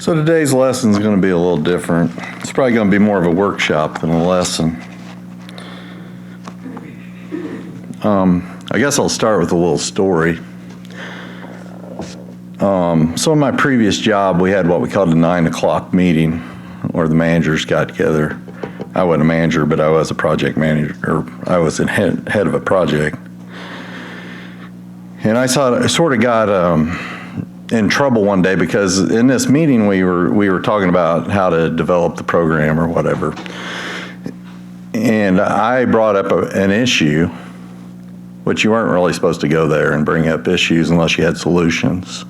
So today's lesson is going to be a little different. It's probably going to be more of a workshop than a lesson. I guess I'll start with a little story. So in my previous job, we had what we called a 9 o'clock meeting where the managers got together. I wasn't a manager, but I was a project manager, or I was the head of a project. And I sort of got in trouble one day because in this meeting we were talking about how to develop the program or whatever. And I brought up an issue, which you weren't really supposed to go there and bring up issues unless you had solutions.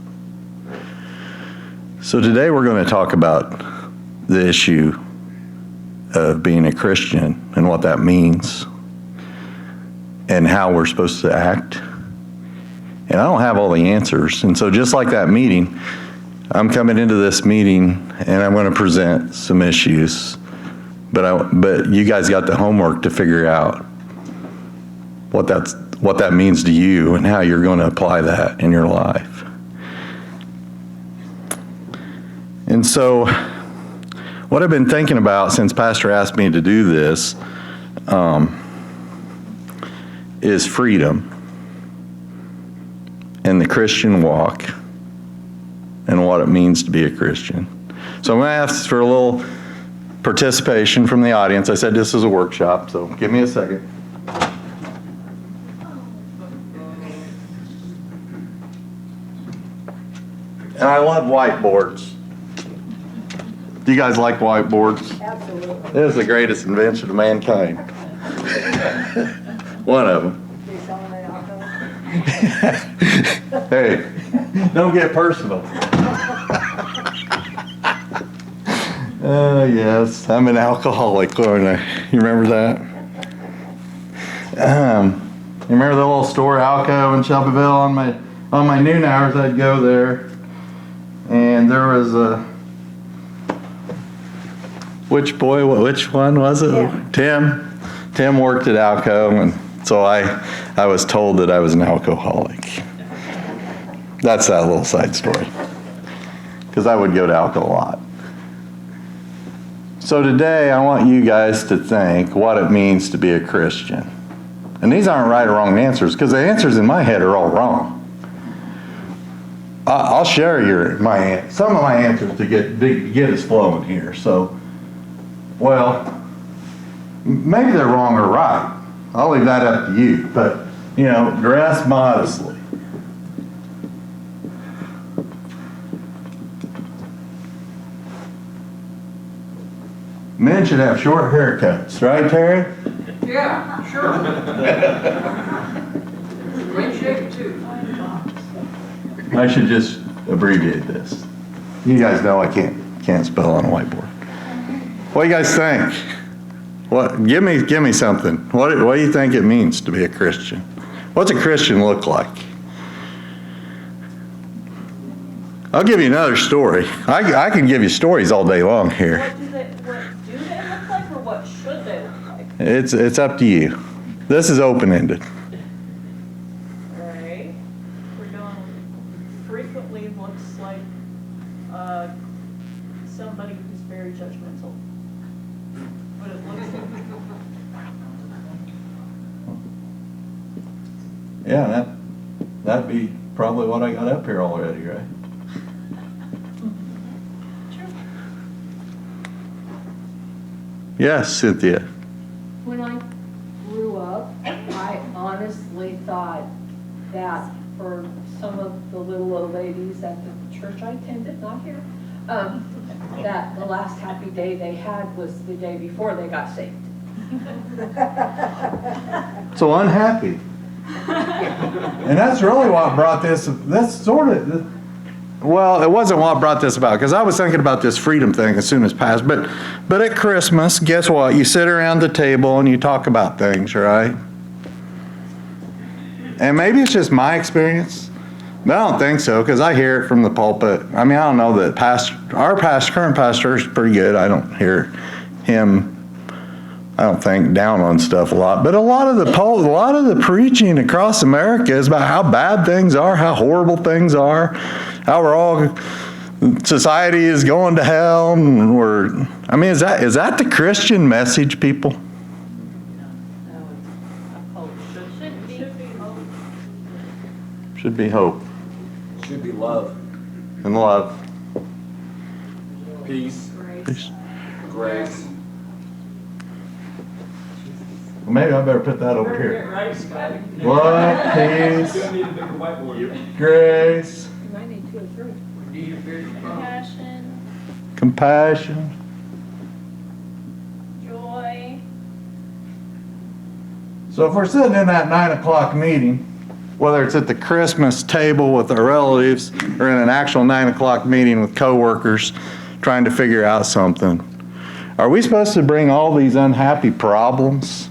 So today we're going to talk about the issue of being a Christian and what that means and how we're supposed to act. And I don't have all the answers. And so just like that meeting, I'm coming into this meeting and I'm going to present some issues. But you guys got the homework to figure out what that means to you and how you're going to apply that in your life. And so what I've been thinking about since Pastor asked me to do this is freedom and the Christian walk and what it means to be a Christian. So I'm going to ask for a little participation from the audience. I said this is a workshop, so give me a second. And I love whiteboards. Do you guys like whiteboards? Absolutely. It is the greatest invention of mankind. One of them. Hey, don't get personal. Yes, I'm an alcoholic, aren't I? You remember that? You remember the little store, Alco in Shelbyville? On my noon hours, I'd go there, and there was a which one was it? Yeah. Tim. Tim worked at Alco, and so I was told that I was an alcoholic. That's that little side story. Because I would go to Alco a lot. So today I want you guys to think what it means to be a Christian. And these aren't right or wrong answers, because the answers in my head are all wrong. I'll share some of my answers to get us flowing here. So, well, maybe they're wrong or right. I'll leave that up to you. But, dress modestly. Men should have short haircuts, right, Terry? Yeah, sure. Great shape, too. I should just abbreviate this. You guys know I can't spell on a whiteboard. What do you guys think? What? Give me something. What do you think it means to be a Christian? What's a Christian look like? I'll give you another story. I can give you stories all day long here. What do they look like, or what should they look like? It's up to you. This is open-ended. All right. We're going frequently looks like somebody who's very judgmental. What it looks like. Yeah, that'd be probably what I got up here already, right? Yes, Cynthia. When I grew up, I honestly thought that for some of the little old ladies at the church I attended, not here, that the last happy day they had was the day before they got saved. So unhappy. And that's really what brought this well, it wasn't what brought this about, because I was thinking about this freedom thing as soon as passed, but at Christmas, guess what? You sit around the table and you talk about things, right? And maybe it's just my experience, but I don't think so, because I hear it from the pulpit. I mean, I don't know that our current pastor is pretty good. I don't hear him, I don't think, down on stuff a lot. But a lot of the preaching across America is about how bad things are, how horrible things are, how we're all society is going to hell, and is that the Christian message, people? Should be hope. Should be hope Should be love, and love. peace, Peace. grace. Well, maybe I better put that over here. Right, Scotty? Love, peace, need a bigger whiteboard. grace, You might need 2 or 3. We need a bigger phone. Compassion, compassion. joy. So if we're sitting in that 9 o'clock meeting, whether it's at the Christmas table with our relatives or in an actual 9 o'clock meeting with coworkers trying to figure out something, are we supposed to bring all these unhappy problems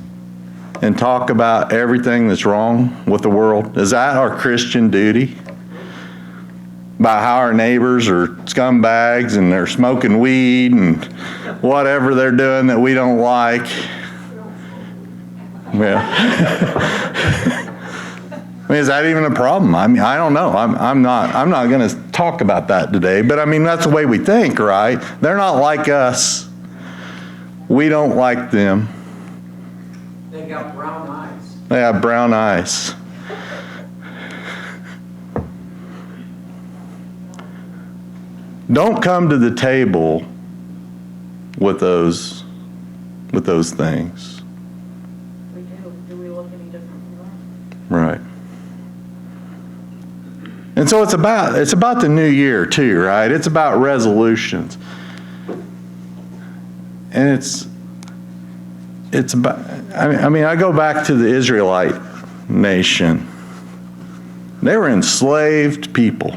and talk about everything that's wrong with the world? Is that our Christian duty? About how our neighbors are scumbags and they're smoking weed and whatever they're doing that we don't like. Yeah. I mean, is that even a problem? I mean, I don't know. I'm not going to talk about that today. But I mean, that's the way we think, right? They're not like us. We don't like them. They got brown eyes. They have brown eyes. Don't come to the table with those things. We do. Do we look any different from that? Right. And so it's about the new year too, right? It's about resolutions. And it's about, I mean, I go back to the Israelite nation. They were enslaved people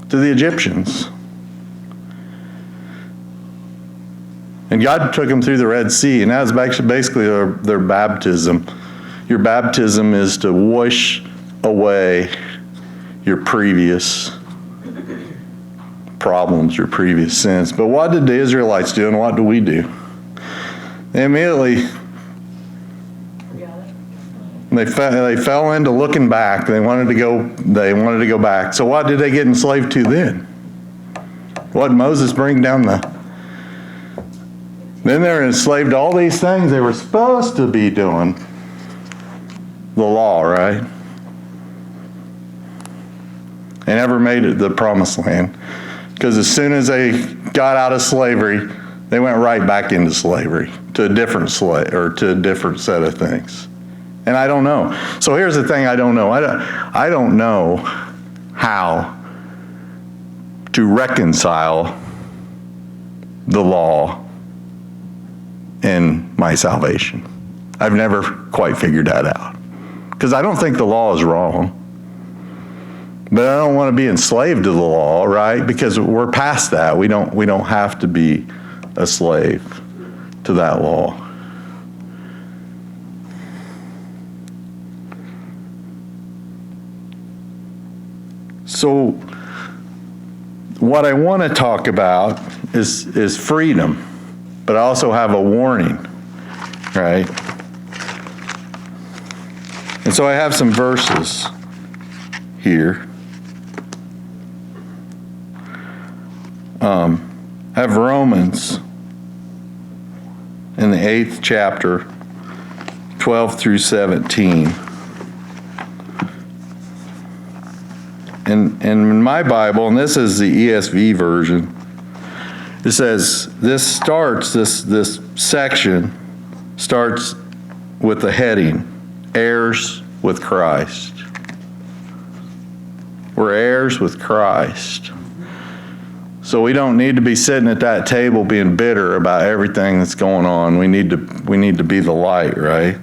to the Egyptians. And God took them through the Red Sea, and that was basically their baptism. Your baptism is to wash away your previous problems, your previous sins. But what did the Israelites do, and what do we do? They immediately they fell into looking back. They wanted to go back. So what did they get enslaved to then? What did Moses bring down Then they were enslaved to all these things they were supposed to be doing. The law, right? They never made it to the promised land. Because as soon as they got out of slavery, they went right back into slavery to a different to a different set of things. And I don't know. So here's the thing I don't know. I don't know how to reconcile the law and my salvation. I've never quite figured that out. Because I don't think the law is wrong. But I don't want to be enslaved to the law, right? Because we're past that. We don't have to be a slave to that law. So what I want to talk about is freedom, but I also have a warning, right? And so I have some verses here. I have Romans in the 8th chapter, 12 through 17. And in my Bible, and this is the ESV version, it says this section starts with the heading, heirs with Christ. We're heirs with Christ. So we don't need to be sitting at that table being bitter about everything that's going on. We need to be the light, right?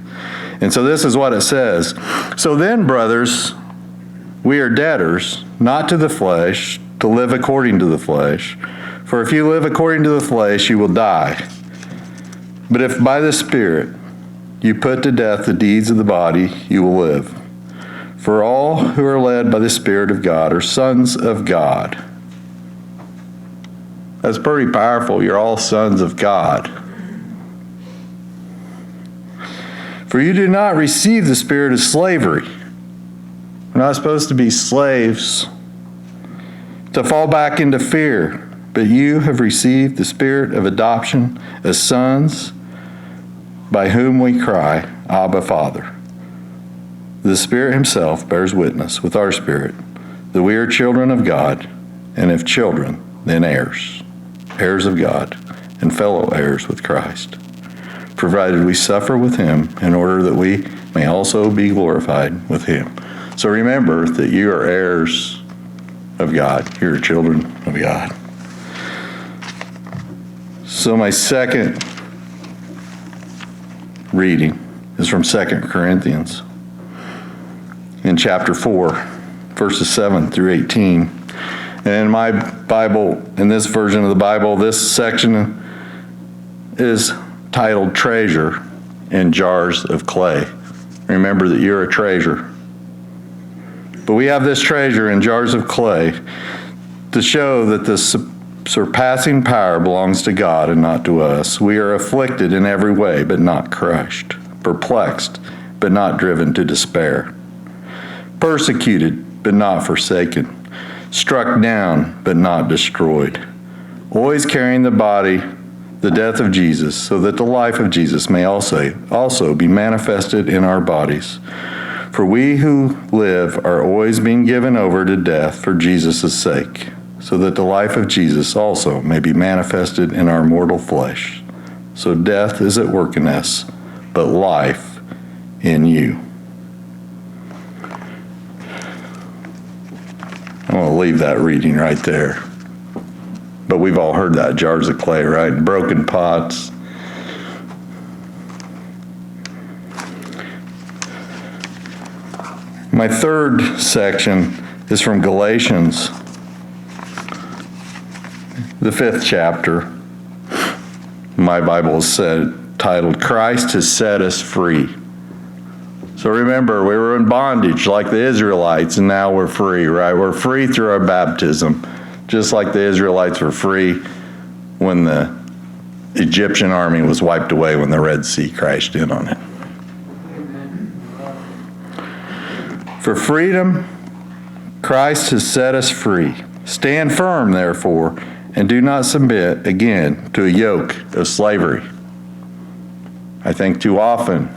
And so this is what it says. So then, brothers, we are debtors, not to the flesh, to live according to the flesh. For if you live according to the flesh, you will die. But if by the Spirit you put to death the deeds of the body, you will live. For all who are led by the Spirit of God are sons of God. That's pretty powerful. You're all sons of God. For you do not receive the spirit of slavery. We're not supposed to be slaves to to fall back into fear. But you have received the Spirit of adoption as sons, by whom we cry, Abba, Father. The Spirit himself bears witness with our spirit that we are children of God, and if children, then heirs, heirs of God, and fellow heirs with Christ, provided we suffer with him in order that we may also be glorified with him. So remember that you are heirs of God. You're children of God. So my second reading is from 2 Corinthians in chapter 4, verses 7 through 18. And in my Bible, in this version of the Bible, this section is titled Treasure in Jars of Clay. Remember that you're a treasure. But we have this treasure in jars of clay to show that the surpassing power belongs to God and not to us. We are afflicted in every way, but not crushed, perplexed, but not driven to despair, persecuted, but not forsaken, struck down, but not destroyed, always carrying the death of Jesus, so that the life of Jesus may also be manifested in our bodies. For we who live are always being given over to death for Jesus' sake, so that the life of Jesus also may be manifested in our mortal flesh. So death is at work in us, but life in you. I'm going to leave that reading right there. But we've all heard that, jars of clay, right? Broken pots. My third section is from Galatians, the 5th chapter. My Bible is titled, Christ has set us free. So remember, we were in bondage like the Israelites, and now we're free, right? We're free through our baptism, just like the Israelites were free when the Egyptian army was wiped away when the Red Sea crashed in on it. For freedom, Christ has set us free. Stand firm, therefore, and do not submit again to a yoke of slavery. I think too often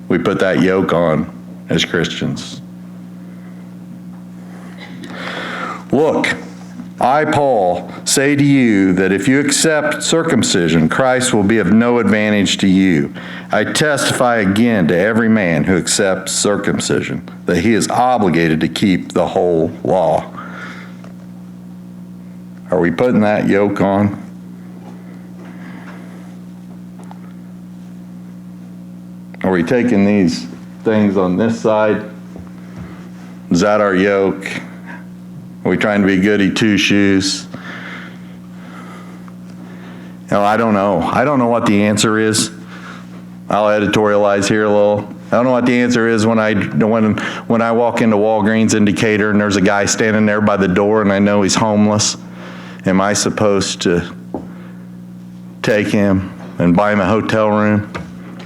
we put that yoke on as Christians. Look, I, Paul, say to you that if you accept circumcision, Christ will be of no advantage to you. I testify again to every man who accepts circumcision that he is obligated to keep the whole law. Are we putting that yoke on? Are we taking these things on this side? Is that our yoke? Are we trying to be goody two-shoes? I don't know. I don't know what the answer is. I'll editorialize here a little. I don't know what the answer is when I walk into Walgreens in Decatur and there's a guy standing there by the door and I know he's homeless. Am I supposed to take him and buy him a hotel room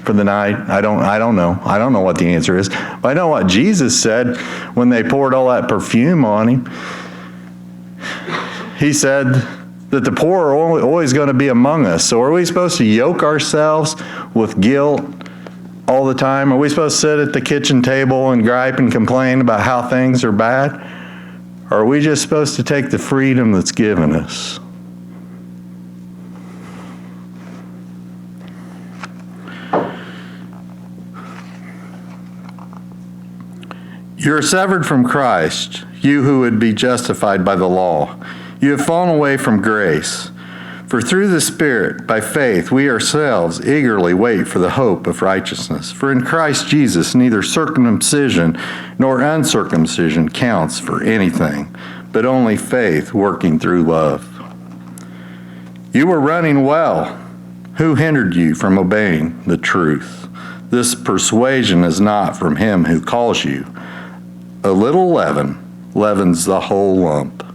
for the night? I don't know. I don't know what the answer is. But I know what Jesus said when they poured all that perfume on him. He said that the poor are always going to be among us. So are we supposed to yoke ourselves with guilt all the time? Are we supposed to sit at the kitchen table and gripe and complain about how things are bad? Or are we just supposed to take the freedom that's given us? You're severed from Christ, you who would be justified by the law. You have fallen away from grace. For through the Spirit, by faith, we ourselves eagerly wait for the hope of righteousness. For in Christ Jesus, neither circumcision nor uncircumcision counts for anything, but only faith working through love. You were running well. Who hindered you from obeying the truth? This persuasion is not from him who calls you. A little leaven leavens the whole lump.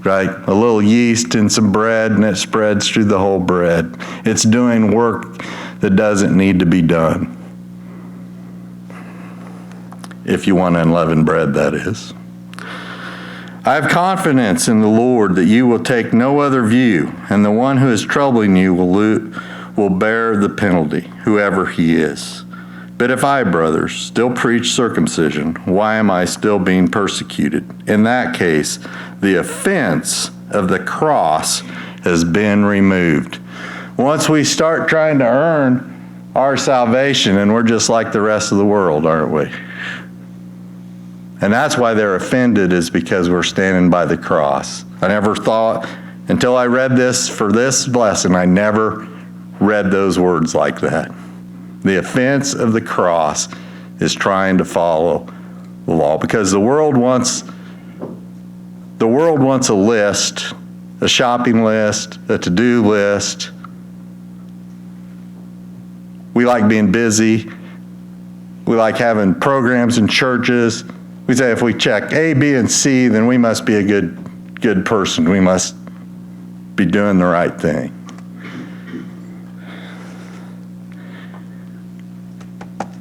Right? A little yeast in some bread and it spreads through the whole bread. It's doing work that doesn't need to be done. If you want unleavened bread, that is. I have confidence in the Lord that you will take no other view, and the one who is troubling you will bear the penalty, whoever he is. But if I, brothers, still preach circumcision, why am I still being persecuted? In that case, the offense of the cross has been removed. Once we start trying to earn our salvation, and we're just like the rest of the world, aren't we? And that's why they're offended, is because we're standing by the cross. I never thought, until I read this for this lesson, I never read those words like that. The offense of the cross is trying to follow the law, because the world wants a list, a shopping list, a to-do list. We like being busy. We like having programs in churches. We say if we check A, B, and C, then we must be a good person. We must be doing the right thing.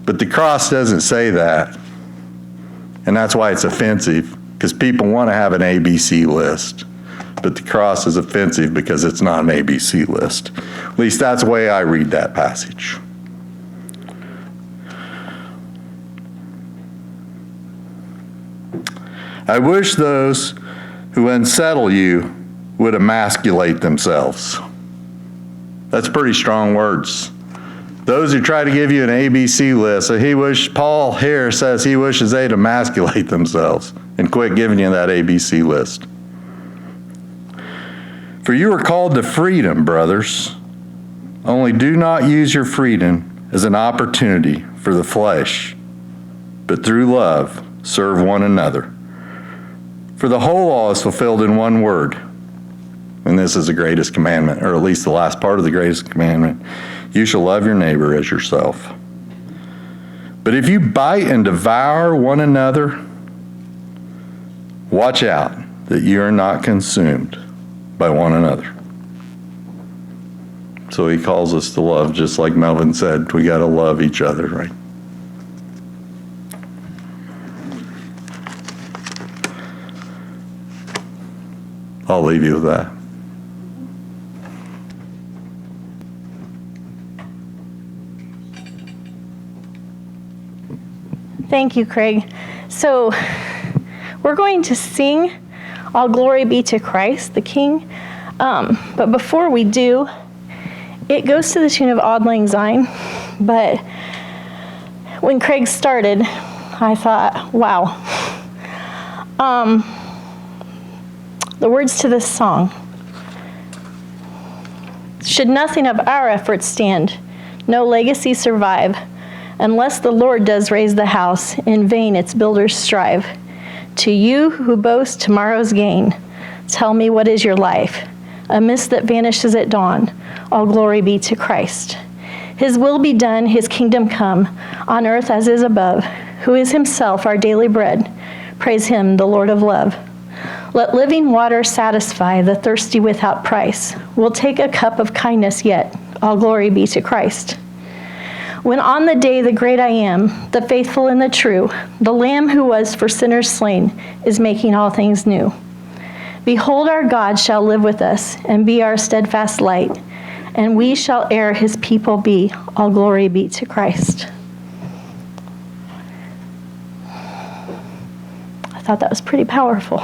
But the cross doesn't say that. And that's why it's offensive, because people want to have an ABC list. But the cross is offensive because it's not an ABC list. At least that's the way I read that passage. I wish those who unsettle you would emasculate themselves. That's pretty strong words. Those who try to give you an ABC list, Paul here says he wishes they'd emasculate themselves and quit giving you that ABC list. For you are called to freedom, brothers. Only do not use your freedom as an opportunity for the flesh, but through love serve one another. For the whole law is fulfilled in one word, and this is the greatest commandment, or at least the last part of the greatest commandment. You shall love your neighbor as yourself. But if you bite and devour one another, watch out that you are not consumed by one another. So he calls us to love, just like Melvin said, we got to love each other, right? I'll leave you with that. Thank you, Craig. So we're going to sing All Glory Be to Christ, the King. But before we do, it goes to the tune of Auld Lang Syne. But when Craig started, I thought, wow. The words to this song. Should nothing of our efforts stand, no legacy survive, unless the Lord does raise the house, in vain its builders strive. To you who boast tomorrow's gain, tell me what is your life? A mist that vanishes at dawn, all glory be to Christ. His will be done, his kingdom come, on earth as is above, who is himself our daily bread. Praise him, the Lord of love. Let living water satisfy the thirsty without price. We'll take a cup of kindness yet, all glory be to Christ. When on the day the great I am, the faithful and the true, the Lamb who was for sinners slain, is making all things new. Behold, our God shall live with us and be our steadfast light, and we shall ere his people be, all glory be to Christ. I thought that was pretty powerful.